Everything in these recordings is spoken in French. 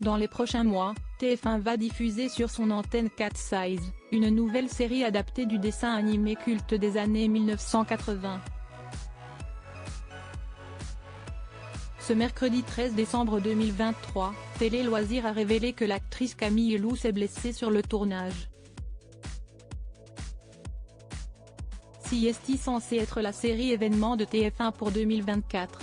Dans les prochains mois, TF1 va diffuser sur son antenne Cat's Eyes, une nouvelle série adaptée du dessin animé culte des années 1980. Ce mercredi 13 décembre 2023, Télé Loisirs a révélé que l'actrice Camille Lou s'est blessée sur le tournage. Siesti censée être la série événement de TF1 pour 2024.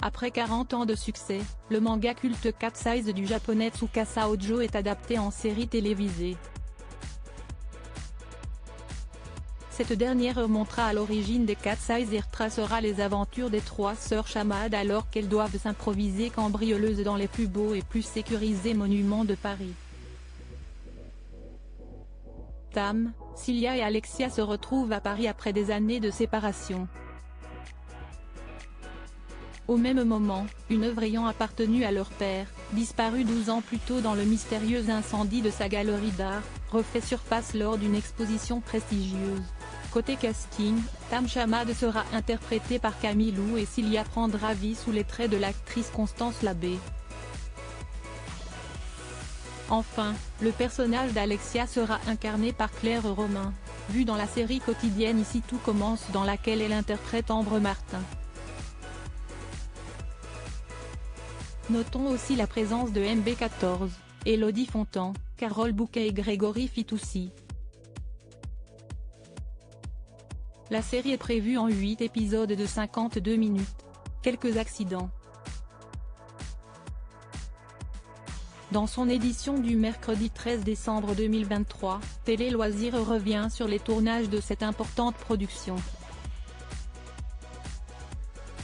Après 40 ans de succès, le manga culte Cat's Eyes du japonais Tsukasa Ojo est adapté en série télévisée. Cette dernière remontera à l'origine des Cat's Eyes et retracera les aventures des trois sœurs Chamad alors qu'elles doivent s'improviser cambrioleuses dans les plus beaux et plus sécurisés monuments de Paris. Tam, Cilia et Alexia se retrouvent à Paris après des années de séparation. Au même moment, une œuvre ayant appartenu à leur père, disparue 12 ans plus tôt dans le mystérieux incendie de sa galerie d'art, refait surface lors d'une exposition prestigieuse. Côté casting, Tam Chamad sera interprétée par Camille Lou et Cilia prendra vie sous les traits de l'actrice Constance Labbé. Enfin, le personnage d'Alexia sera incarné par Claire Romain, vue dans la série quotidienne Ici tout commence dans laquelle elle interprète Ambre Martin. Notons aussi la présence de MB14, Élodie Fontan, Carole Bouquet et Grégory Fitoussi. La série est prévue en 8 épisodes de 52 minutes. Quelques accidents. Dans son édition du mercredi 13 décembre 2023, Télé Loisirs revient sur les tournages de cette importante production.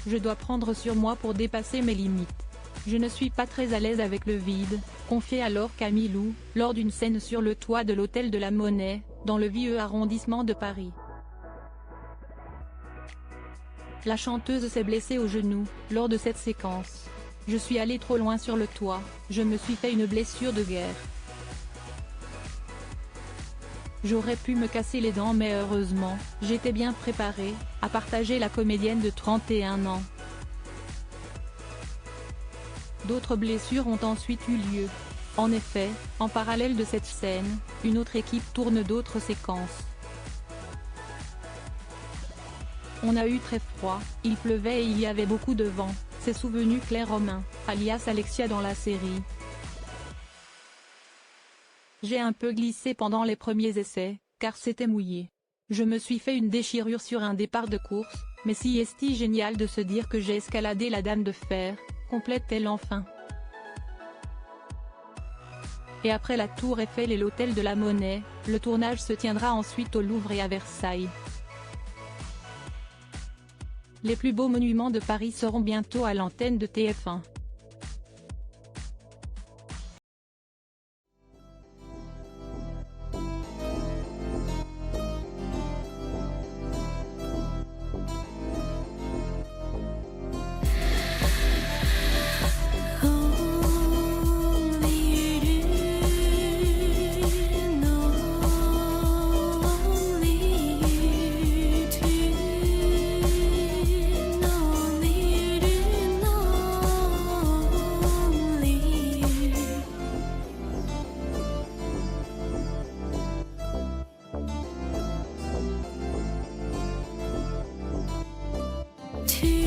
Je dois prendre sur moi pour dépasser mes limites. Je ne suis pas très à l'aise avec le vide, confiait alors Camille Lou, lors d'une scène sur le toit de l'hôtel de la Monnaie, dans le vieux arrondissement de Paris. La chanteuse s'est blessée au genou, lors de cette séquence. Je suis allée trop loin sur le toit, je me suis fait une blessure de guerre. J'aurais pu me casser les dents mais heureusement, j'étais bien préparée, a partagé la comédienne de 31 ans. D'autres blessures ont ensuite eu lieu. En effet, en parallèle de cette scène, une autre équipe tourne d'autres séquences. On a eu très froid, il pleuvait et il y avait beaucoup de vent, s'est souvenu Claire Romain, alias Alexia dans la série. J'ai un peu glissé pendant les premiers essais, car c'était mouillé. Je me suis fait une déchirure sur un départ de course, mais siesti génial de se dire que j'ai escaladé la Dame de Fer, complète-t-elle enfin. Et après la Tour Eiffel et l'hôtel de la Monnaie, le tournage se tiendra ensuite au Louvre et à Versailles. Les plus beaux monuments de Paris seront bientôt à l'antenne de TF1. To